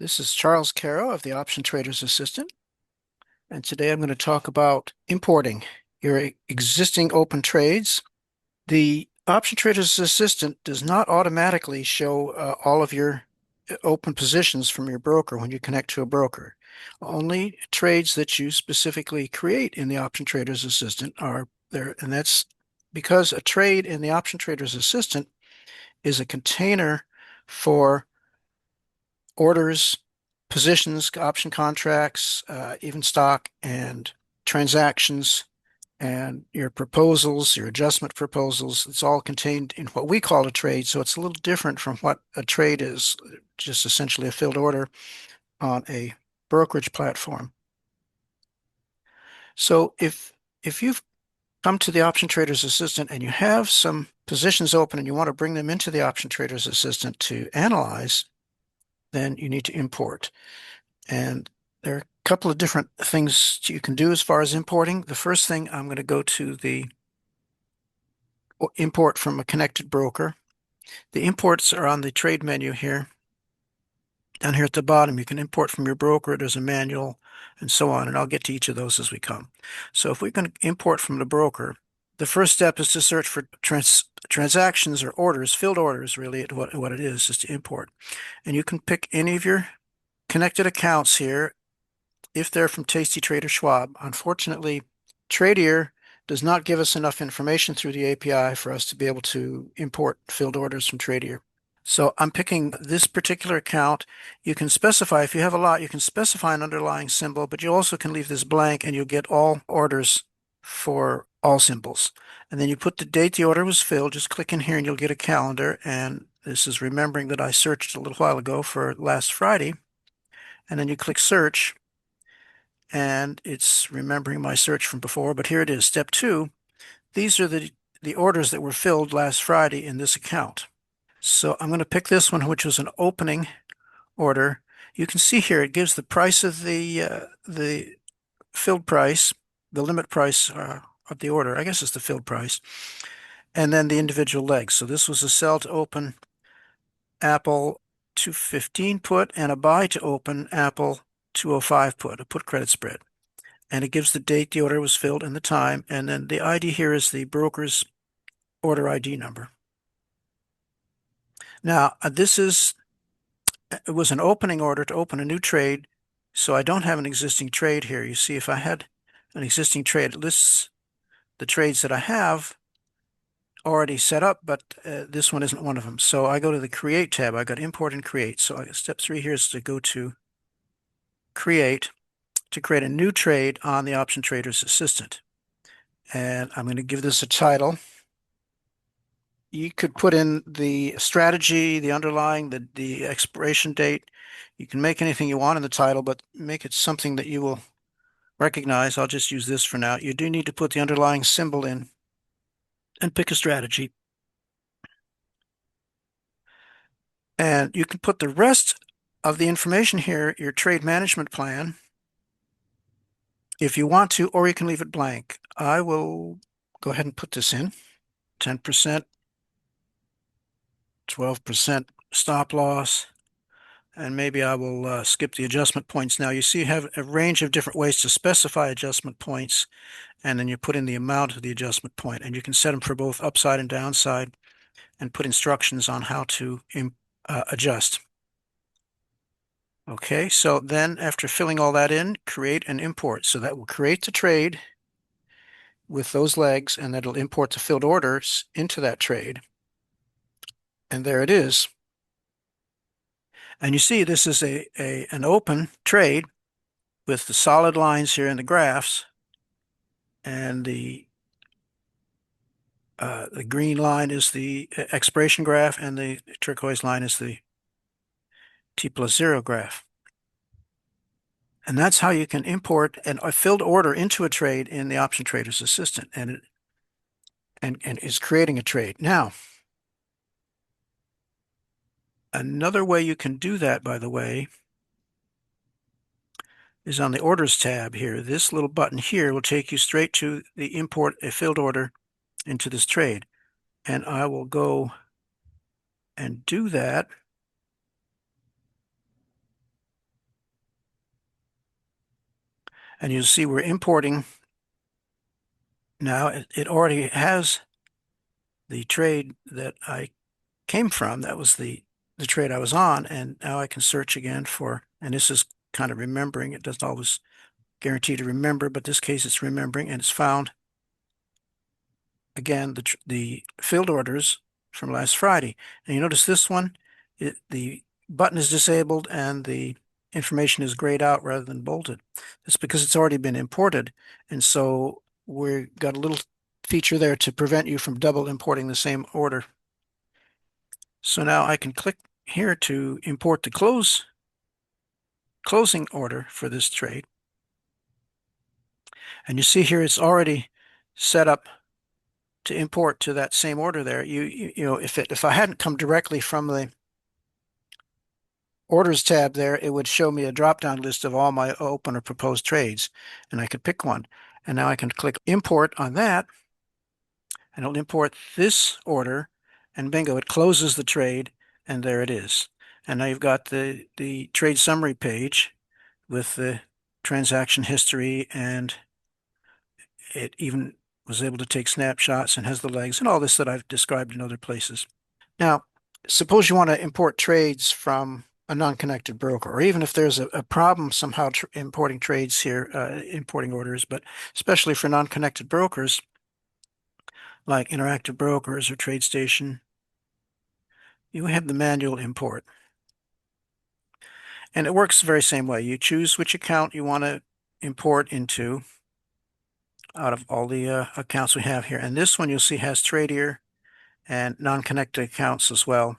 This is Charles Caro of the Option Trader's Assistant, and today I'm going to talk about importing your existing open trades. The Option Trader's Assistant does not automatically show all of your open positions from your broker when you connect to a broker. Only trades that you specifically create in the Option Trader's Assistant are there, and that's because a trade in the Option Trader's Assistant is a container for orders, positions, option contracts, even stock and transactions, and your proposals, your adjustment proposals. It's all contained in what we call a trade. So it's a little different from what a trade is, just essentially a filled order on a brokerage platform. So if you've come to the Option Trader's Assistant and you have some positions open and you want to bring them into the Option Trader's Assistant to analyze, then you need to import. And there are a couple of different things you can do as far as importing. The first thing, I'm going to go to the import from a connected broker. The imports are on the trade menu here. Down here at the bottom, you can import from your broker. There's a manual and so on, and I'll get to each of those as we come. So if we're going to import from the broker, the first step is to search for transactions or orders, filled orders, really, what it is to import. And you can pick any of your connected accounts here if they're from Tasty Trade or Schwab. Unfortunately, Tradier does not give us enough information through the API for us to be able to import filled orders from Tradier. So I'm picking this particular account. You can specify, if you have a lot, you can specify an underlying symbol, but you also can leave this blank and you'll get all orders for all symbols. And then you put the date the order was filled, just click in here and you'll get a calendar. And this is remembering that I searched a little while ago for last Friday. And then you click search and it's remembering my search from before, but here it is, step 2. These are the orders that were filled last Friday in this account. So I'm going to pick this one, which was an opening order. You can see here it gives the price of the filled price, the limit price of the order. I guess it's the filled price, and then the individual legs. So this was a sell to open Apple 215 put and a buy to open Apple 205 put, a put credit spread. And it gives the date the order was filled and the time. And then the ID here is the broker's order ID number. Now, it was an opening order to open a new trade, so I don't have an existing trade here. You see, if I had an existing trade, it lists the trades that I have already set up, but this one isn't one of them. So I go to the Create tab. I got Import and Create. So step 3 here is to go to Create to create a new trade on the Option Trader's Assistant. And I'm going to give this a title. You could put in the strategy, the underlying, the expiration date. You can make anything you want in the title, but make it something that you will recognize. I'll just use this for now. You do need to put the underlying symbol in and pick a strategy. And you can put the rest of the information here, your trade management plan, if you want to, or you can leave it blank. I will go ahead and put this in. 10%, 12% stop loss, and maybe I will skip the adjustment points now. You see you have a range of different ways to specify adjustment points, and then you put in the amount of the adjustment point, and you can set them for both upside and downside and put instructions on how to adjust. Okay, so then after filling all that in, create and import. So that will create the trade with those legs, and that'll import the filled orders into that trade. And there it is. And you see this is an open trade with the solid lines here in the graphs, and the green line is the expiration graph, and the turquoise line is the T+0 graph. And that's how you can import a filled order into a trade in the Option Trader's Assistant, and is creating a trade. Now, another way you can do that, by the way, is on the Orders tab here. This little button here will take you straight to the import a filled order into this trade. And I will go and do that. And you'll see we're importing now. It already has the trade that I came from. That was the trade I was on. And now I can search again for, and this is kind of remembering. It doesn't always guarantee to remember, but this case it's remembering, and it's found again the filled orders from last Friday. And you notice this one, the button is disabled and the information is grayed out rather than bolded. That's because it's already been imported. And so we've got a little feature there to prevent you from double importing the same order. So now I can click here to import the closing order for this trade. And you see here it's already set up to import to that same order there. You know, if I hadn't come directly from the orders tab there, it would show me a drop-down list of all my open or proposed trades, and I could pick one. And now I can click import on that, and it'll import this order, and bingo, it closes the trade, and there it is. And now you've got the trade summary page with the transaction history, and it even was able to take snapshots and has the legs and all this that I've described in other places. Now, suppose you want to import trades from a non-connected broker, or even if there's a problem somehow importing trades here, importing orders, but especially for non-connected brokers like Interactive Brokers or TradeStation, you have the manual import. And it works the very same way. You choose which account you want to import into out of all the accounts we have here. And this one you'll see has trade here and non-connected accounts as well.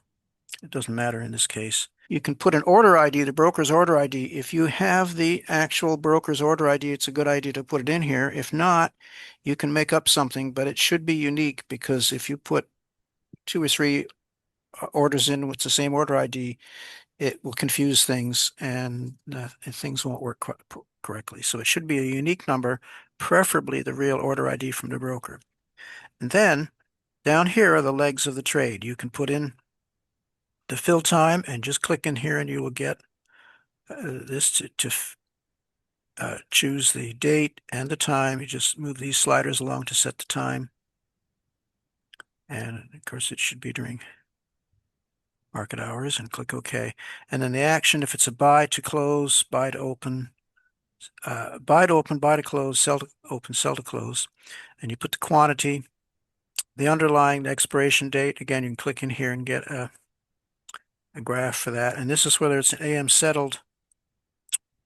It doesn't matter in this case. You can put an order ID, the broker's order ID. If you have the actual broker's order ID, it's a good idea to put it in here. If not, you can make up something, but it should be unique, because if you put 2 or 3 orders in with the same order ID, it will confuse things, and things won't work correctly. So it should be a unique number, preferably the real order ID from the broker. And then down here are the legs of the trade. You can put in the fill time and just click in here, and you will get this to choose the date and the time. You just move these sliders along to set the time. And of course, it should be during market hours, and click OK. And then the action, if it's a buy to close, buy to open, buy to open, buy to close, sell to open, sell to close. And you put the quantity, the underlying, the expiration date. Again, you can click in here and get a graph for that. And this is whether it's an AM settled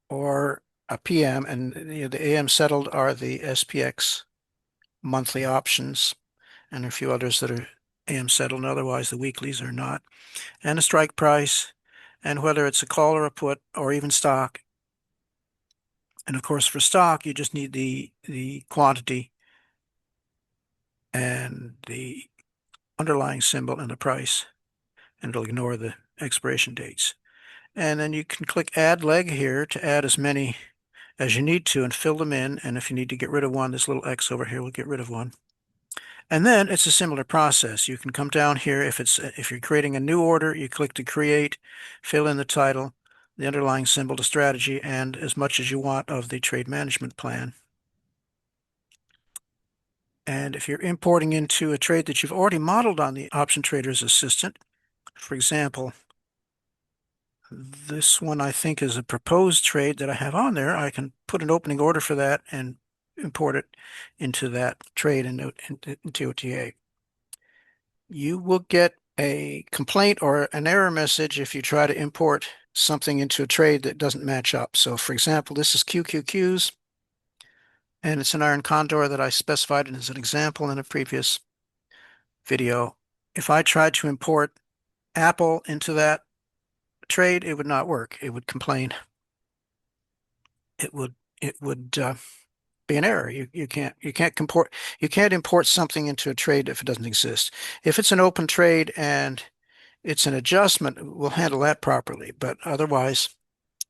or a PM. And the AM settled are the SPX monthly options, and a few others that are AM settled, and otherwise the weeklies are not. And a strike price, and whether it's a call or a put or even stock. And of course, for stock, you just need the quantity and the underlying symbol and the price, and it'll ignore the expiration dates. And then you can click add leg here to add as many as you need to and fill them in. And if you need to get rid of one, this little X over here will get rid of one. And then it's a similar process. You can come down here. If you're creating a new order, you click to create, fill in the title, the underlying symbol, the strategy, and as much as you want of the trade management plan. And if you're importing into a trade that you've already modeled on the Option Trader's Assistant, for example, this one I think is a proposed trade that I have on there, I can put an opening order for that and import it into that trade into OTA. You will get a complaint or an error message if you try to import something into a trade that doesn't match up. So for example, this is QQQs, and it's an iron condor that I specified as an example in a previous video. If I tried to import Apple into that trade, it would not work. It would complain. It would be an error. You can't import something into a trade if it doesn't exist. If it's an open trade and it's an adjustment, we'll handle that properly. But otherwise,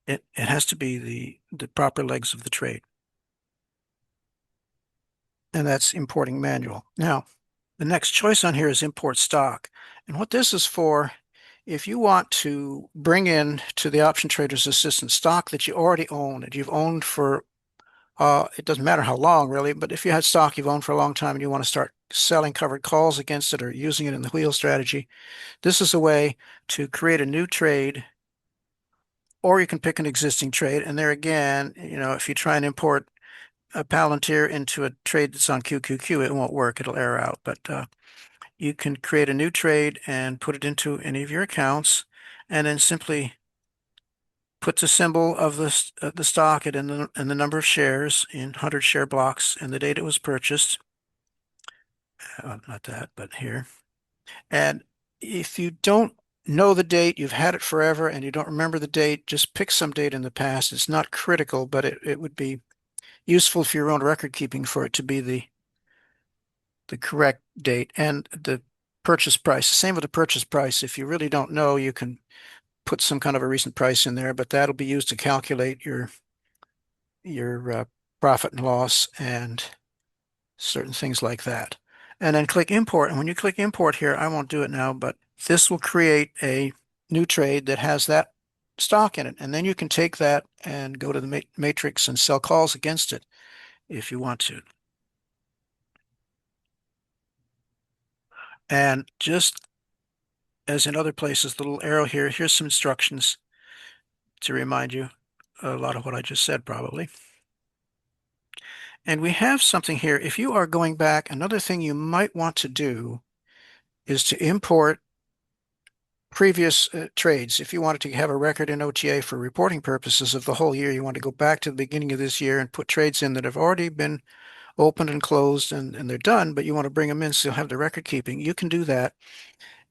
it has to be the proper legs of the trade. And that's importing manual. Now, the next choice on here is import stock. And what this is for, if you want to bring in to the Option Trader's Assistant stock that you already own, that you've owned for It doesn't matter how long really, but if you had stock you've owned for a long time and you want to start selling covered calls against it or using it in the wheel strategy, this is a way to create a new trade, or you can pick an existing trade. And there again, if you try and import a Palantir into a trade that's on QQQ, it won't work. It'll error out. But you can create a new trade and put it into any of your accounts, and then simply put the symbol of the stock and the number of shares in 100 share blocks and the date it was purchased. Not that, but here. And if you don't know the date, you've had it forever, and you don't remember the date, just pick some date in the past. It's not critical, but it would be useful for your own record keeping for it to be the correct date and the purchase price. Same with the purchase price. If you really don't know, you can put some kind of a recent price in there, but that'll be used to calculate your profit and loss and certain things like that. And then click import. And when you click import here, I won't do it now, but this will create a new trade that has that stock in it. And then you can take that and go to the matrix and sell calls against it if you want to. And just as in other places, the little arrow here, here's some instructions to remind you a lot of what I just said probably. And we have something here. If you are going back, another thing you might want to do is to import previous trades. If you wanted to have a record in OTA for reporting purposes of the whole year, you want to go back to the beginning of this year and put trades in that have already been opened and closed and they're done, but you want to bring them in so you'll have the record keeping. You can do that.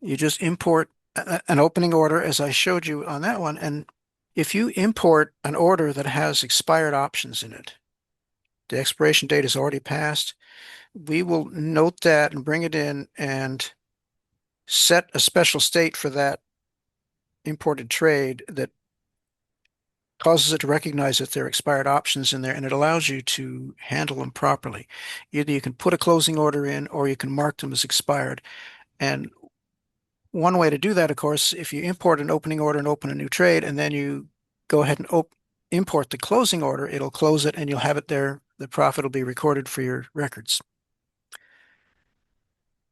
You just import an opening order as I showed you on that one. And if you import an order that has expired options in it, the expiration date is already passed, we will note that and bring it in and set a special state for that imported trade that causes it to recognize that there are expired options in there, and it allows you to handle them properly. Either you can put a closing order in or you can mark them as expired. And one way to do that, of course, if you import an opening order and open a new trade, and then you go ahead and import the closing order, it'll close it and you'll have it there. The profit will be recorded for your records.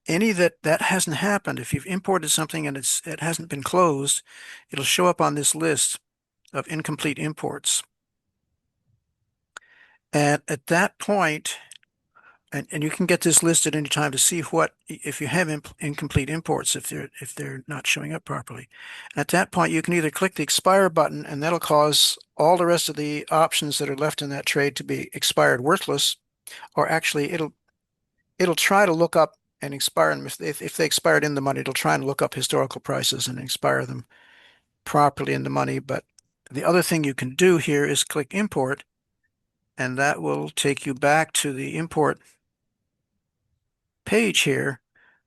Any that hasn't happened, if you've imported something and it hasn't been closed, it'll show up on this list of incomplete imports. And at that point, and you can get this listed anytime to see what if you have incomplete imports if they're not showing up properly. At that point, you can either click the expire button, and that'll cause all the rest of the options that are left in that trade to be expired worthless, or actually it'll try to look up and expire them. If they expired in the money, it'll try and look up historical prices and expire them properly in the money. But the other thing you can do here is click import, and that will take you back to the import page here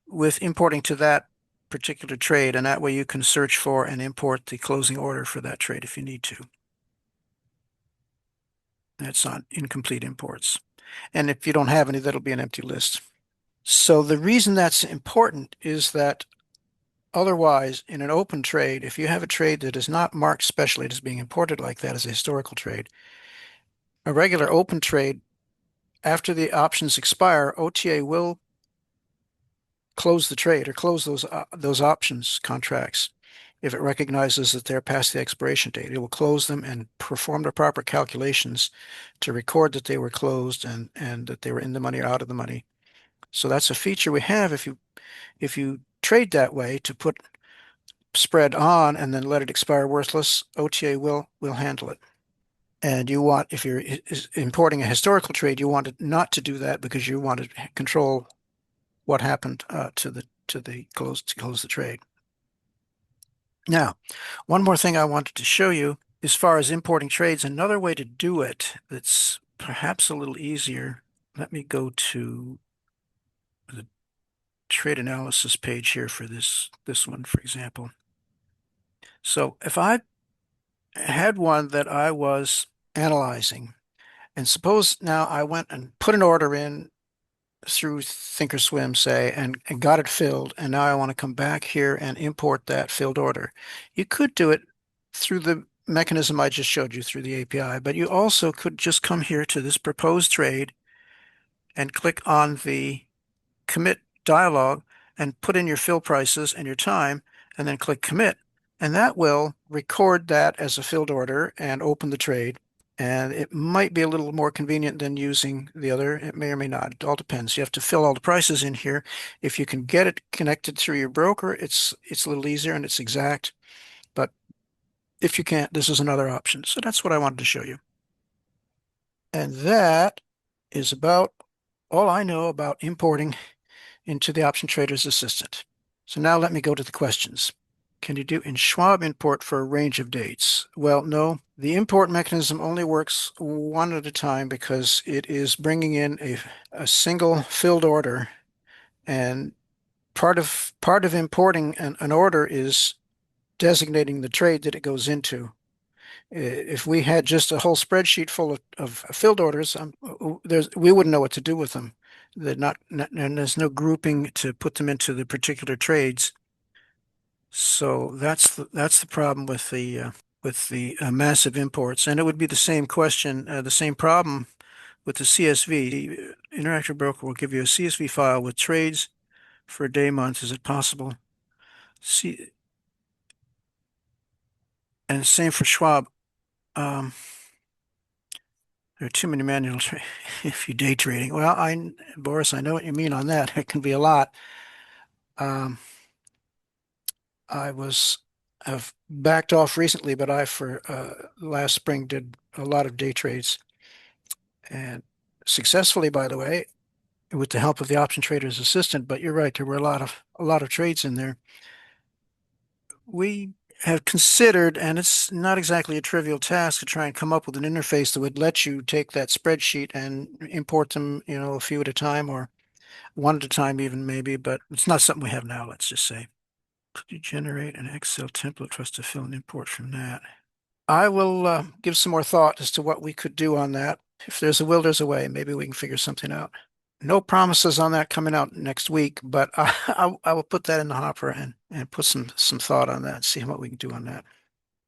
with importing to that particular trade, and that way you can search for and import the closing order for that trade if you need to. That's on incomplete imports. And if you don't have any, that'll be an empty list. So the reason that's important is that otherwise, in an open trade, if you have a trade that is not marked specially as being imported like that as a historical trade, a regular open trade, after the options expire, OTA will close the trade or close those options contracts. If it recognizes that they're past the expiration date, it will close them and perform the proper calculations to record that they were closed and that they were in the money or out of the money. So that's a feature we have if you trade that way, to put spread on and then let it expire worthless, OTA will handle it. And you want, if you're importing a historical trade, you want it not to do that because you want to control what happened to close the trade. Now, one more thing I wanted to show you as far as importing trades, another way to do it that's perhaps a little easier. Let me go to the trade analysis page here for this one, for example. So if I had one that I was analyzing, and suppose now I went and put an order in through Thinkorswim, say, and got it filled, and now I want to come back here and import that filled order. You could do it through the mechanism I just showed you through the API, but you also could just come here to this proposed trade and click on the commit dialog and put in your fill prices and your time, and then click commit. And that will record that as a filled order and open the trade. And it might be a little more convenient than using the other. It may or may not. It all depends. You have to fill all the prices in here. If you can get it connected through your broker, it's a little easier and it's exact. But if you can't, this is another option. So that's what I wanted to show you. And that is about all I know about importing into the option trader's assistant. So now let me go to the questions. Can you do in Schwab import for a range of dates? Well, no, the import mechanism only works one at a time because it is bringing in a single filled order, and part of importing an order is designating the trade that it goes into. If we had just a whole spreadsheet full of filled orders, we wouldn't know what to do with them. And there's no grouping to put them into the particular trades. So that's the problem with the massive imports, and it would be the same question, the same problem with the CSV. The Interactive Broker will give you a CSV file with trades for a day, month. Is it possible? See, and same for Schwab. There are too many manual if you day trading. Well, Boris, I know what you mean on that. It can be a lot. Um, I've backed off recently, but for last spring did a lot of day trades, and successfully, by the way, with the help of the option trader's assistant. But you're right, there were a lot of trades in there. We have considered, and it's not exactly a trivial task to try and come up with an interface that would let you take that spreadsheet and import them, a few at a time or one at a time even maybe, but it's not something we have now, let's just say. Could you generate an Excel template for us to fill and import from that? I will give some more thought as to what we could do on that. If there's a will, there's a way. Maybe we can figure something out. No promises on that coming out next week, but I will put that in the hopper and put some thought on that, see what we can do on that.